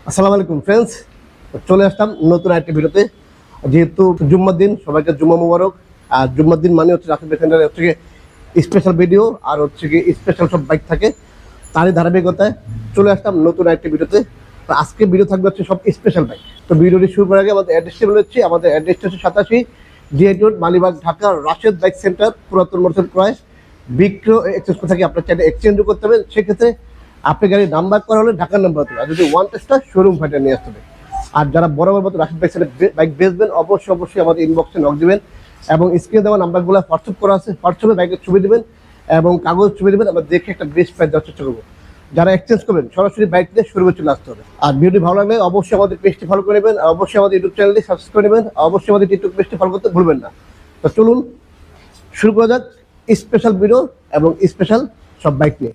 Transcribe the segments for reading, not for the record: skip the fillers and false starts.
আসসালামু আলাইকুম ফ্রেন্ডস, চলে আসলাম নতুন একটা ভিডিওতে। যেহেতু জুম্মার দিন, সবাইকে জুম্মা মুবারক। আর জুম্মার দিন মানে হচ্ছে রাকিব সেন্টারে হচ্ছে স্পেশাল ভিডিও আর হচ্ছে কি স্পেশাল সব বাইক থাকে, তারই ধারাবাহিকতায় চলে আসলাম নতুন একটা ভিডিওতে। তো আজকে ভিডিও থাকবে হচ্ছে সব স্পেশাল বাইক। তো ভিডিওটি শুরু করার আগে আমাদের অ্যাড্রেসটি বলে দিচ্ছি। আমাদের অ্যাড্রেসটা হচ্ছে 87 GI road, Malibagh, Dhaka, Rashed bike centre, পুরাতন মোটরসাইকেল ক্রয় বিক্রয় এক্সচেঞ্জ করে থাকি। আপনার চাইলে এক্সচেঞ্জও করতে হবে, সেক্ষেত্রে আপনি গাড়ির নাম্বার করা হলে ঢাকার নাম্বার হতে হবে, আর যদি ওয়ান টেস্টটা শোরুম ফাইটে নিয়ে আসতে হবে। আর যারা বরাবর মতো রাশিদ বাইক সেন্টার বাইক বেচবেন, অবশ্যই আমাদের ইনবক্সে নক দিবেন এবং স্ক্রিনে দেওয়া নাম্বারগুলো হোয়াটসঅ্যাপ করা আছে, হোয়াটসঅ্যাপে বাইকের ছবি দেবেন এবং কাগজ ছবি দেবেন। আমরা দেখে একটা বেস্ট প্রাইস দেওয়ার চেষ্টা করবো। যারা এক্সচেঞ্জ করবেন সরাসরি বাইক নিয়ে শোরুমে চলে আসতে হবে। আর ভিডিও ভালো লাগলে অবশ্যই আমাদের পেজটি ফলো করে নেবেন, অবশ্যই আমাদের ইউটিউব চ্যানেলটি সাবস্ক্রাইব করে নেবেন, অবশ্যই আমাদের টিকটক পেজটি ফলো করতে ভুলবেন না। তো চলুন শুরু করা যাক স্পেশাল ভিডিও এবং স্পেশাল সব বাইক নিয়ে।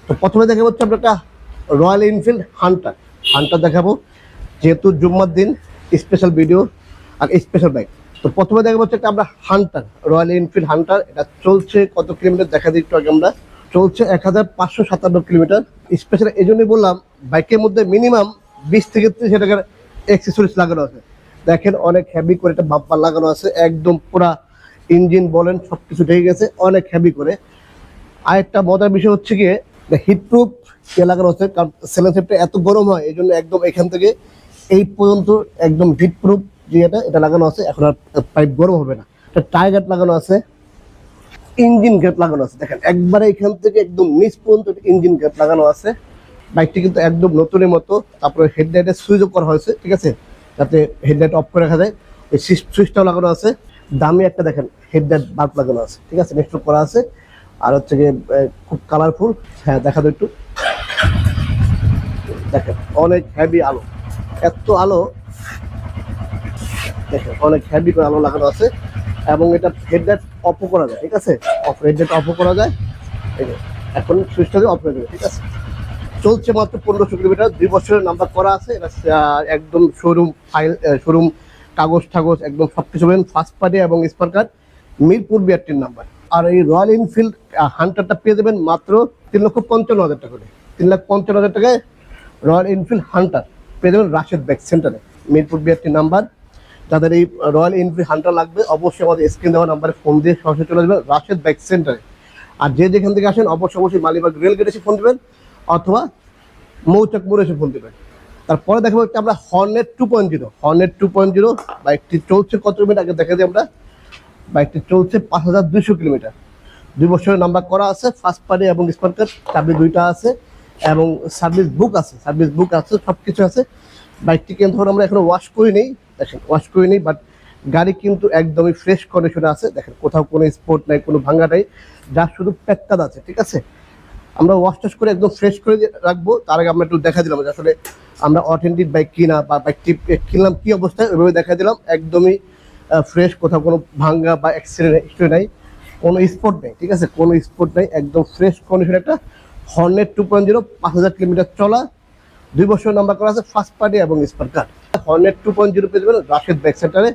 তো প্রথমে দেখাবো হচ্ছে আমরা একটা রয়্যাল এনফিল্ড হান্টার দেখাবো, যেহেতু জুম্মার দিন স্পেশাল ভিডিও আর স্পেশাল বাইক। তো প্রথমে দেখাবো হচ্ছে একটা আমরা হান্টার, রয়্যাল এনফিল্ড হান্টার। এটা চলছে কত কিলোমিটার দেখা দিই একটু আগে। আমরা চলছে 1557 কিলোমিটার। স্পেশাল এই জন্যই বললাম, বাইকের মধ্যে মিনিমাম 20 থেকে 30 টাকার অ্যাক্সেসরিজ লাগানো আছে। দেখেন অনেক হেভি করে একটা বাম্পার লাগানো আছে, একদম পুরা ইঞ্জিন বলেন সবকিছু ঢেকে গেছে অনেক হেভি করে। আর একটা মজার বিষয় হচ্ছে গিয়ে হিটপ্রুফ লাগানো হচ্ছে, কারণ সেলেন্সারটা এত গরম হয়, এই জন্য একদম এখান থেকে এই পর্যন্ত একদম হিটপ্রুফ যে এটা লাগানো আছে। এখন আর পাইপ গরম হবে না। একটা টায়ার গার্ড লাগানো আছে, ইঞ্জিন গ্যাপ লাগানো আছে। দেখেন একবারে এখান থেকে একদম নিচ পর্যন্ত ইঞ্জিন গ্যাপ লাগানো আছে। বাইকটি কিন্তু একদম নতুনের মতো। তারপরে হেডলাইটের সুইচ অফ করা হয়েছে, ঠিক আছে, যাতে হেডলাইট অফ করে রাখা যায়। এই সুইচটাও লাগানো আছে। দামি একটা দেখেন হেডলাইট বাল্ব লাগানো আছে, ঠিক আছে, নেক্সট করা আছে। আর হচ্ছে গিয়ে খুব কালারফুল। হ্যাঁ দেখা দাও একটু, দেখেন অনেক হেভি আলো, এত আলো দেখেন, অনেক হেভি করে আলো লাগানো আছে। এবং এটা হেডলাইট অফও করা যায়, ঠিক আছে, হেডলাইট অফও করা যায়। এই যে এখন সুইচটা দিয়ে অফ হয়ে যাবে, ঠিক আছে। চলছে মাত্র 1500 কিলোমিটার, 2 বছরের নাম্বার করা আছে। এটা একদম শোরুম ফাইল, শোরুম কাগজ একদম সবকিছু পাবেন, ফার্স্ট পার্টি এবং স্পার্কার, মিরপুর বিআরটির নাম্বার। আর এই রয়্যাল এনফিল্ড হান্টারটা পেয়ে যাবেন মাত্র 3,55,000 টাকা করে। 3,55,000 টাকায় রয়্যাল এনফিল্ড হান্টার পেয়ে যাবেন রাশেদ বাইক সেন্টারে, মিরপুর বিআরটির নাম্বার। যাদের এই রয়্যাল এনফিল্ড হান্টার লাগবে অবশ্যই আমাদের স্ক্রিন দেওয়া নাম্বারে ফোন দিয়ে সরাসরি চলে যাবেন রাশেদ বাইক সেন্টারে। আর যে যেখান থেকে আসেন অবশ্যই মালিবাগ রেল গেটে এসে ফোন দেবেন অথবা মৌচাক মোড়ে এসে ফোন দেবেন। তারপরে দেখাবো একটা আমরা হর্নেট 2.0 বাইকটি চলছে কত কিলোমিটার আগে দেখা দিই আমরা। বাইকটি চলছে 5200 কিলোমিটার। 2 বছরের নাম্বার করা আছে, ফার্স্ট পার্টি এবং স্পার্কার, চাবি দুইটা আছে এবং সার্ভিস বুক আছে, সব কিছু আছে। বাইকটি কিন্তু আমরা এখনো ওয়াশ করি নেই, দেখেন ওয়াশ করি নেই, বাট গাড়ি কিন্তু একদমই ফ্রেশ কন্ডিশনে আছে। দেখেন কোথাও কোনো স্পট নাই, কোনো ভাঙা নাই, যা শুধু প্যাককাজ আছে, ঠিক আছে। আমরা ওয়াশ টাশ করে একদম ফ্রেশ করে রাখবো। তার আগে আমরা একটু দেখা দিলাম যে আসলে আমরা অথেন্টিক বাইক কিনা বা বাইকটি কিনলাম কি অবস্থায়, ওইভাবে দেখা দিলাম। একদমই ফ্রেশ, কোথাও কোনো ভাঙ্গা বা অ্যাক্সিডেন্ট নাই, কোনো স্পট নেই, ঠিক আছে, কোনো স্পট নেই, একদম ফ্রেশ কন্ডিশন একটা হর্নেট 2.0, 5000 কিলোমিটার চলা, 2 বছর নাম্বার করা আছে, ফার্স্ট পার্টি এবং স্পার্কার। হর্নেট 2.0 পেয়ে যাবেন রাশেদ বাইক সেন্টারে,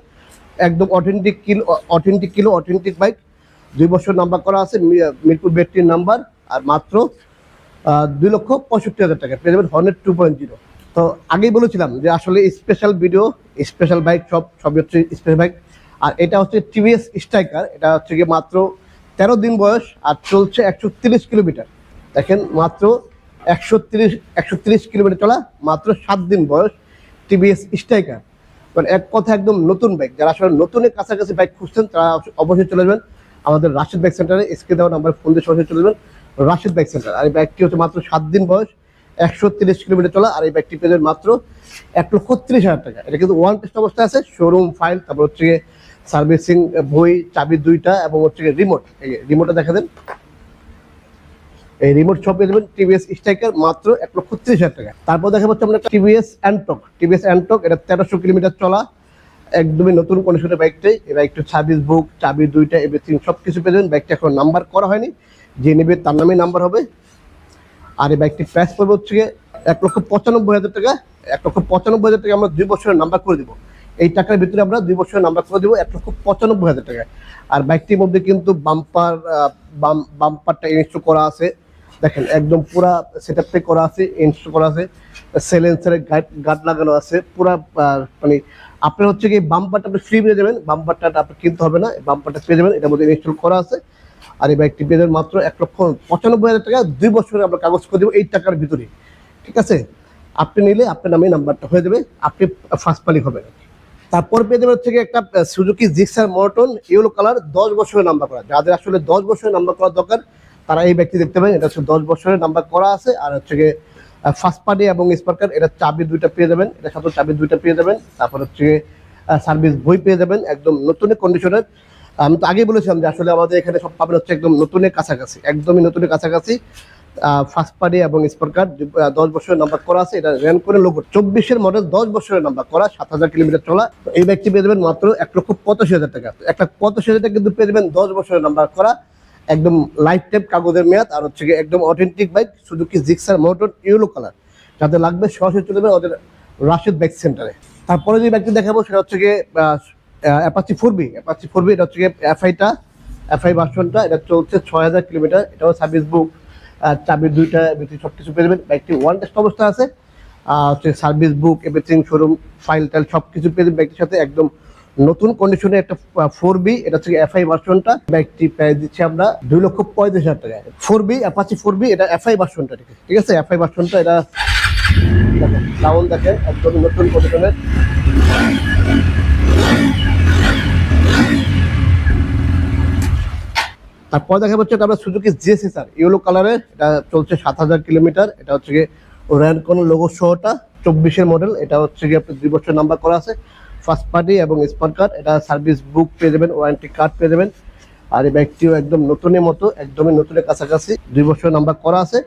একদম অথেন্টিক বাইক, 2 বছর নাম্বার করা আছে, মিরপুর বেটটির নাম্বার। আর মাত্র 2,65,000 টাকা পেয়ে যাবেন হর্নেট 2.0। তো আগেই বলেছিলাম যে আসলে স্পেশাল ভিডিও, স্পেশাল বাইক সবই হচ্ছে স্পেশাল বাইক। আর এটা হচ্ছে টিভিএস স্ট্রাইকার। এটা হচ্ছে গিয়ে মাত্র 13 দিন বয়স আর চলছে 130 কিলোমিটার। দেখেন মাত্র 130 কিলোমিটার চলা, মাত্র 7 দিন বয়স, টিভিএস স্ট্রাইকার। মানে এক কথা একদম নতুন বাইক। যারা আসলে নতুনের কাছাকাছি বাইক খুঁজছেন তারা অবশ্যই চলে যাবেন আমাদের রাশেদ বাইক সেন্টারে, স্ক্রিনে দেওয়া নাম্বার ফোন দিয়ে সরাসরি চলে যাবেন রাশেদ বাইক সেন্টার। আর এই বাইকটি হচ্ছে মাত্র 7 দিন বয়স, 130 কিলোমিটার চলা। আর এই বাইকটি পেয়ে মাত্র 1,30,000 টাকা। এটা কিন্তু ওয়ান টেস্ট অবস্থায় আছে, শোরুম ফাইল, তারপর হচ্ছে সার্ভিসিং বই, চাবি দুইটা এবং হচ্ছে রিমোট। এই রিমোটটা দেখা দেন, এই রিমোট সব পেয়ে যাবেন টিভিএস স্ট্রাইকার মাত্র 1,30,000 টাকা। তারপর দেখা পাচ্ছি আমরা টিভিএস অ্যান্টক। এটা 1300 কিলোমিটার চলা, একদমই নতুন কন্ডিশনের বাইকটাই। এই বাইকটা সার্ভিস বুক, চাবি দুইটা, এভরিথিং সবকিছু পেয়ে যাবেন। বাইকটা এখন নাম্বার করা হয়নি, যে নেবে তার নামেই নাম্বার হবে। আর এই বাইকটির প্রাইস পড়বে হচ্ছে 1,95,000 টাকা। 1,95,000 টাকা আমরা 2 বছরের নাম্বার করে দিব। এই টাকার ভিতরে আমরা 2 বছরের নাম্বার করে দিব 1,95,000 টাকা। আর বাইকটির মধ্যে কিন্তু বাম্পারটা ইনস্টল করা আছে, দেখেন একদম পুরা সেটআপটা করা আছে, ইনস্টল করা আছে, সাইলেন্সারের গার্ড লাগানো আছে পুরা। মানে আপনার হচ্ছে কি বাম্পারটা আপনি ফ্রি পেয়ে যাবেন, বাম্পারটা আপনি কিনতে হবে না, বাম্পারটা পেয়ে যাবেন, এটার মধ্যে ইনস্টল করা আছে। আর এই বাইকটি পেয়ে যাবেন মাত্র 1,95,000 টাকা, 2 বছরে আমরা কাগজ করে দেবো এই টাকার ভিতরে, ঠিক আছে। আপনি নিলে আপনার নামে নাম্বারটা হয়ে যাবে, আপনি ফার্স্ট মালিক হবেন। তারপর পেয়ে যাবেন হচ্ছে একটা সুজুকি জিক্সার মর্টন ইয়েলো কালার, 10 বছরের নাম্বার করা। যাদের আসলে 10 বছরের নাম্বার করা দরকার তারা এই ব্যক্তি দেখতে পাবেন, এটা হচ্ছে 10 বছরের নাম্বার করা আছে। আর হচ্ছে গিয়ে ফার্স্ট পার্টি এবং স্পার্কার, এটা চাবি 2টা পেয়ে যাবেন, এটা সাথে চাবি 2টা পেয়ে যাবেন। তারপর হচ্ছে সার্ভিস বই পেয়ে যাবেন একদম নতুন কন্ডিশনের। আমি তো আগেই বলেছিলাম যে আসলে আমাদের এখানে সব পাবেন হচ্ছে একদম নতুনের কাছাকাছি, একদমই নতুনের কাছাকাছি। ফার্স্ট পার্টি এবং স্পার্কার 10 বছরের নাম্বার করা আছে, এটা র্যান করে লোগো 24-এর মডেল, 10 বছরের নাম্বার করা, 7,000 কিলোমিটার চলা। এই বাইকটি পেয়ে যাবেন মাত্র 1,85,000 টাকা। 1,85,000 টাকা কিন্তু পেয়ে যাবেন 10 বছরের নাম্বার করা, একদম লাইফ টাইম কাগজের মেয়াদ। আর হচ্ছে একদম authentic bike Suzuki Gixxer মর্টন yellow colour. যাদের লাগবে সরাসরি চলে যাবে ওদের রাশেদ বাইক সেন্টারে। তারপরে যে বাইকটি দেখাবো সেটা হচ্ছে গিয়ে অ্যাপাচি 4B। অ্যাপাচি 4B এটা হচ্ছে এফআই ভার্সনটা, এটা চলছে 6,000 কিলোমিটার। এটাও সার্ভিস বুক, চাবি 2টা, সব কিছু পেয়ে যাবেন। বাইকটি ওয়ান টেস্ট অবস্থা আছে, হচ্ছে service book, everything, showroom file tile সব কিছু পেয়ে যাবেন বাইকটির সাথে, একদম নতুন কন্ডিশনে একটা 4B। এটা হচ্ছে এফআই ভার্সনটা। বাইকটি প্রাইস দিচ্ছি আমরা 2,35,000 টাকা। 4B অ্যাপাচি 4B, এটা এফআই ভার্সনটা, ঠিক আছে। এফআই ভার্সনটা, এটা দেখেন ডাউন, দেখেন একদম নতুন কন্ডিশনের। তারপর দেখা যাচ্ছে আমরা সুজুকি জিএসএসআর ইয়েলো কালারের, এটা চলছে 7,000 কিলোমিটার। এটা হচ্ছে গিয়ে র্যানকন লোগো সহটা, 24-এর মডেল। এটা হচ্ছে গিয়ে আপনার 2 বছর নাম্বার করা আছে, ফার্স্ট পার্টি এবং স্পার্কার। এটা সার্ভিস বুক পেয়ে যাবেন, ওয়ারেন্টি কার্ড পেয়ে যাবেন। আর এই বাইকটিও একদম নতুনের মতো, একদমই নতুনের কাছাকাছি, 2 বছর নাম্বার করা আছে,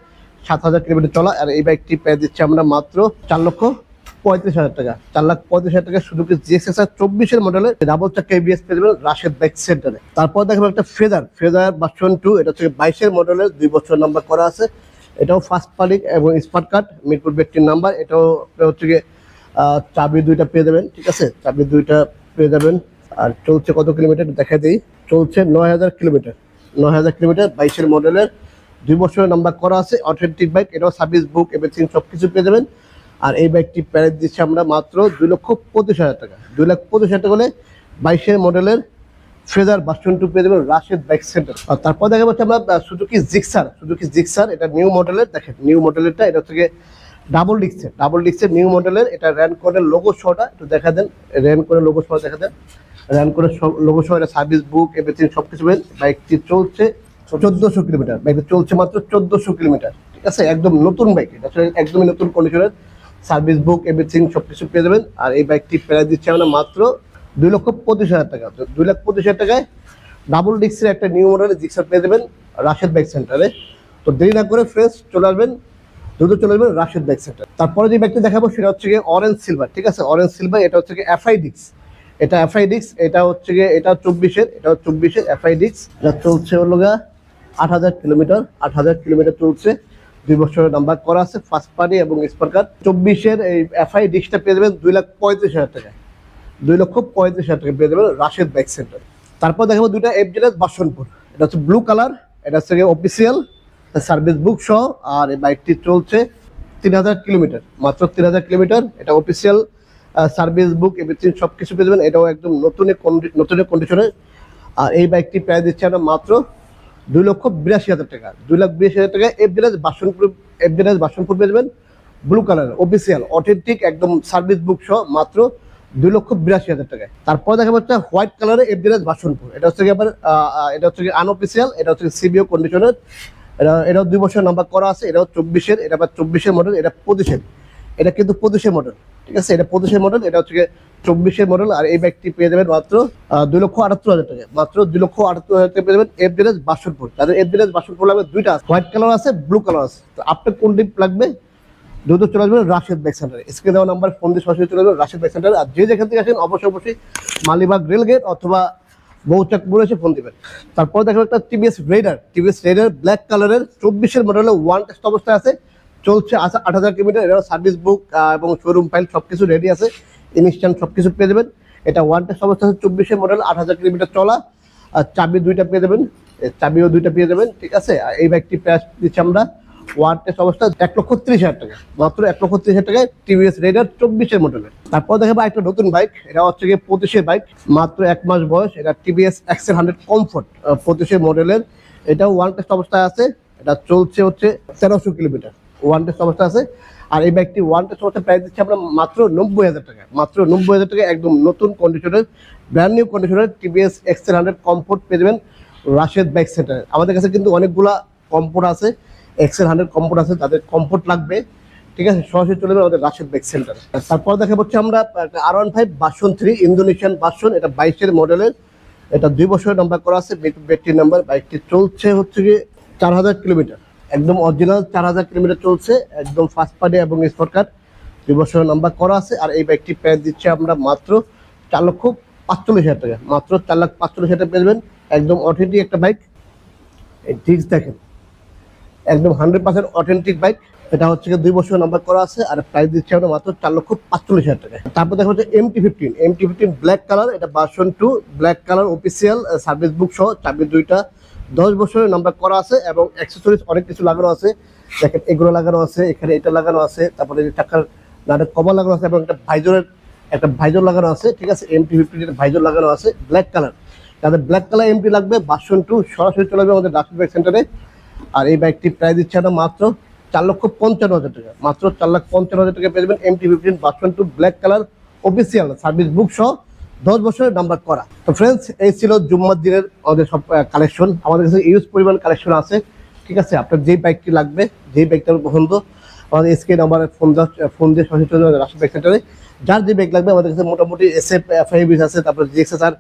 7,000 কিলোমিটার চলা। আর এই বাইকটি পেয়ে দিচ্ছি আমরা মাত্র 4,35,000 টাকা। 4,35,000 টাকা সুজুকি জিএসএসআর 24-এর মডেলের, ডাবল চাকা এবিএস পেয়ে যাবেন রাশেদ বাইক সেন্টারে। তারপর দেখবেন একটা ফেজার ভার্সন 2, এটা হচ্ছে 22-এর মডেলের, 2 বছর নাম্বার করা আছে। এটাও ফার্স্ট পার্টি এবং স্মার্ট কার্ড, মিরপুর ব্যক্তির নাম্বার। এটাও হচ্ছে গিয়ে চাবি 2টা পেয়ে যাবেন, ঠিক আছে, চাবি 2টা পেয়ে যাবেন। আর চলছে কত কিলোমিটার দেখা দিই, চলছে 9,000 কিলোমিটার। 9,000 কিলোমিটার, 22-এর মডেলের, 2 বছরের নাম্বার করা আছে, অথেন্টিক বাইক। এটাও সার্ভিস বুক, এভরিথিং সব কিছু পেয়ে যাবেন। আর এই বাইকটি প্রাইস দিচ্ছি আমরা মাত্র 2,25,000 টাকা। 2,25,000 টাকা হলে 22-এর মডেলের ফেজার ভার্সন 2 পেয়ে যাবেন রাশেদ বাইক সেন্টার। আর তারপর দেখা যাচ্ছে আমরা সুজুকি জিক্সার, এটা নিউ মডেলের, দেখেন নিউ মডেলেরটা, এটা হচ্ছে ডাবল ডিক্সের নিউ মডেলের। এটা র্যান কোডের লোগো শোটা একটু দেখা দেন, র্যান কোডের লোগো শো দেখা দেন, র্যান কোডের লোগো শো। এটা সার্ভিস বুক, এভরিথিং সব কিছু পেয়ে। বাইকটি চলছে 1,400 কিলোমিটার, বাইকটি চলছে মাত্র 1,400 কিলোমিটার, ঠিক আছে। একদম নতুন বাইক, এটা একদমই নতুন কন্ডিশনের, সার্ভিস বুক, এভরিথিং সব কিছু পেয়ে যাবেন। আর এই বাইকটি প্রাইস দিচ্ছি আমরা মাত্র 2,25,000 টাকা। 2,25,000 টাকায় ডাবল ডিক্সের একটা নিউ মডেলের জিক্সার পেয়ে যাবেন রাশেদ বাইক সেন্টারে। তো দেরি না করে ফ্রেশ চলে আসবেন, দ্রুত চলে আসবেন রাশেদ বাইক সেন্টার। তারপরে যে বাইকটি দেখাবো সেটা হচ্ছে গিয়ে অরেঞ্জ সিলভার, ঠিক আছে। অরেঞ্জ সিলভার, এটা হচ্ছে গিয়ে এফআই ডিক্স, এটা হচ্ছে গিয়ে, এটা 24-এর, এটাও 24-এর এফআই ডিক্স। এটা চলছে হলো 8,000 কিলোমিটার, 8,000 কিলোমিটার চলছে, 2 বছরের নাম্বার করা আছে, ফার্স্ট পার্টি এবং স্পার্কার। 24-এর এই এফআই ডিক্সটা পেয়ে যাবেন 2,35,000 টাকা। 2,35,000 টাকা পেয়ে যাবেন রাশেদ বাইক সেন্টার। তারপর দেখাবো 2টা এফজেড বাসনপুর, এটা হচ্ছে ব্লু কালার, এটা হচ্ছে অফিসিয়াল সার্ভিস বুক সহ। আর এই বাইকটি চলছে 3,000 কিলোমিটার, মাত্র 3,000 কিলোমিটার। এটা অফিসিয়াল সার্ভিস বুক, এভরিথিং সব কিছু পেয়ে যাবেন। এটাও একদম নতুনের কন্ডিশনে। আর এই বাইকটি প্রাইস দিচ্ছে আমরা মাত্র 2,82,000 টাকা। 2,82,000 টাকা এফজেড বাসনপুর পেয়ে যাবেন, ব্লু কালার, অফিসিয়াল, অথেন্টিক, একদম সার্ভিস বুক সহ, মাত্র 2,82,000 টাকায়। তারপর দেখা যাচ্ছে হোয়াইট কালারের এফজেড বাসনপুর, এটা হচ্ছে আবার এটা হচ্ছে আনঅফিসিয়াল, এটা হচ্ছে সিবিও কন্ডিশনের। এটাও 2 বছর নাম্বার করা আছে, এটাও 24-এর, এটা আবার 24-এর মডেল, এটা 25-এর, এটা কিন্তু 25-এর মডেল, ঠিক আছে। এটা 25-এর মডেল, এটা হচ্ছে 24-এর মডেল। আর এই বাইকটি পেয়ে যাবেন মাত্র 2,78,000 টাকা, মাত্র 2,78,000 টাকা পেয়ে যাবেন এফজেড বাসনপুর। তাদের এফজেড বাসনপুর লাগবে 2টা, হোয়াইট কালার আছে, ব্লু কালার আছে। তো আপনার কোন ডিপ লাগবে দ্রুত চলে আসবেন রাশেদ বাইক সেন্টারে। স্ক্রিনে দেওয়া নাম্বার ফোন দিয়ে সরাসরি চলে আসবেন রাশেদ বাইক সেন্টারে। আর যে যেখান থেকে আসেন অবশ্যই মালিবাগ রেলগেট অথবা বৌচাকপুরে এসে ফোন দিবেন। তারপর দেখবেন একটা টিভিএস রেডার ব্ল্যাক কালারের, 24-এর মডেলের, ওয়ান টেস্ট অবস্থায় আছে, চলছে 8,000 কিলোমিটার। এটা সার্ভিস বুক এবং শোরুম ফাইল সবকিছু রেডি আছে, ইনস্ট্যান্ট সবকিছু পেয়ে যাবেন। এটা ওয়ান টেস্ট অবস্থা আছে, 24-এর মডেল, 8,000 কিলোমিটার চলা। আর চাবি 2টা পেয়ে যাবেন, চাবিও 2টা পেয়ে যাবেন, ঠিক আছে। আর এই বাইকটি প্রাইস দিচ্ছি আমরা ওয়ান টেস্ট অবস্থা 1,30,000 টাকা, মাত্র 1,30,000 টাকায় টিভিএস রেডার 24-এর মডেলের। তারপর দেখাবো একটা নতুন বাইক, এটা হচ্ছে গিয়ে 25-এর বাইক, মাত্র 1 মাস বয়স, এটা টিভিএস এক্সেল 100 কমফোর্ট 25-এর মডেলের। এটাও ওয়ান টেস্ট অবস্থায় আছে, এটা চলছে হচ্ছে 1300 কিলোমিটার, ওয়ান টেস্ট অবস্থা আছে। আর এই বাইকটি ওয়ান টেস্ট অবস্থা প্রাইস দিচ্ছে আমরা মাত্র 90,000 টাকা, মাত্র 90,000 টাকা, একদম নতুন কন্ডিশনের, ব্র্যান্ড নিউ কন্ডিশনের টিভিএস এক্সেল 100 কমফোর্ট পেয়ে যাবেন রাশেদ বাইক সেন্টারে। আমাদের কাছে কিন্তু অনেকগুলা কমফোর্ট আছে, এক্সেল 100 কমফোর্ট আছে, তাদের কমফোর্ট লাগবে, ঠিক আছে, সরাসরি চলে যাবে আমাদের রাশেদ বাইক সেন্টারে। তারপর দেখা হচ্ছে আমরা R15 ভার্সন 3 ইন্দোনেশিয়ান ভার্সন, এটা 22-এর মডেলের, এটা 2 বছরের নাম্বার করা আছে, ব্যাটারি নাম্বার। বাইকটি চলছে হচ্ছে গিয়ে 4000 কিলোমিটার, একদম অরিজিনাল 4000 কিলোমিটার চলছে, একদম ফার্স্ট পার্টি এবং স্পট কার, 2 বছরের নাম্বার করা আছে। আর এই বাইকটি প্রাইস দিচ্ছে আমরা মাত্র 4,45,000 টাকা, মাত্র 4,45,000 টাকা পেয়ে যাবেন, একদম অথেন্টিক একটা বাইক। এই ডিস্ক দেখেন, একদম 100% অথেন্টিক বাইক, এটা হচ্ছে 2 বছরের নাম্বার করা আছে। আর প্রাইস দিচ্ছে আমরা মাত্র 4,45,000 টাকা। তারপর দেখা হচ্ছে MT-15 ব্ল্যাক কালার, এটা version 2 black colour, official service book সহ, চাবি দুইটা, 10 বছরের নাম্বার করা আছে এবং অ্যাক্সেসরিজ অনেক কিছু লাগানো আছে। দেখেন এগুলো লাগানো আছে, এখানে এটা লাগানো আছে, তারপরে যে চাকার নাটের কভার লাগানো আছে এবং একটা ভাইজর লাগানো আছে, ঠিক আছে। MT-15 এর ভাইজর লাগানো আছে ব্ল্যাক কালার। যাদের ব্ল্যাক কালার এমটি লাগবে ভার্সন 2 সরাসরি চলে যাবে আমাদের রাশেদ বাইক সেন্টারে। আর এই বাইকটি প্রাইস দিচ্ছে না মাত্র 4,55,000 টাকা, মাত্র 4,55,000 টাকা পেয়ে যাবেন MT-15 version 2 black colour, official service book সহ, 10 বছরের নাম্বার করা। তো ফ্রেন্ডস, এই ছিল জুম্মার দিনের আমাদের সব কালেকশন। আমাদের কাছে ইউজ পরিমাণ কালেকশন আছে, ঠিক আছে। আপনার যেই বাইকটি লাগবে, যেই বাইকটা পছন্দ, আমাদের এসকে নাম্বারে ফোন দিয়ে সরাসরি চলে যাবে রাশেদ বাইক সেন্টারে। যার যে বাইক লাগবে, আমাদের কাছে মোটামুটি SF FIBs আছে, তারপরে GXSR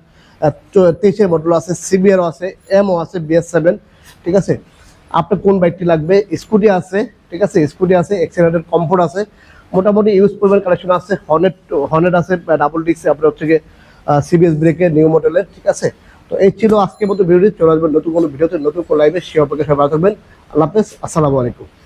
23-এর মডেল আছে, CBR আছে, এমও আছে, BS7, ঠিক আছে। আপনার কোন বাইকটি লাগবে, স্কুটি আছে, ঠিক আছে, স্কুটি আছে, এক্সেল 100 কমফোর্ট আছে, মোটামুটি ইউজ পরিমাণ কালেকশন আছে। হর্নেট আছে ডাবল ডিস্ক, আপনার হচ্ছে গিয়ে CBS ব্রেকের নিউ মডেলের, ঠিক আছে। তো এই ছিল আজকের মতো ভিডিওটি। চলে আসবেন নতুন কোনো ভিডিওতে, নতুন কোনো লাইভে। সে অপেক্ষা সবাই ভালো থাকবেন। আল্লাহ হাফেজ, আসসালামু আলাইকুম।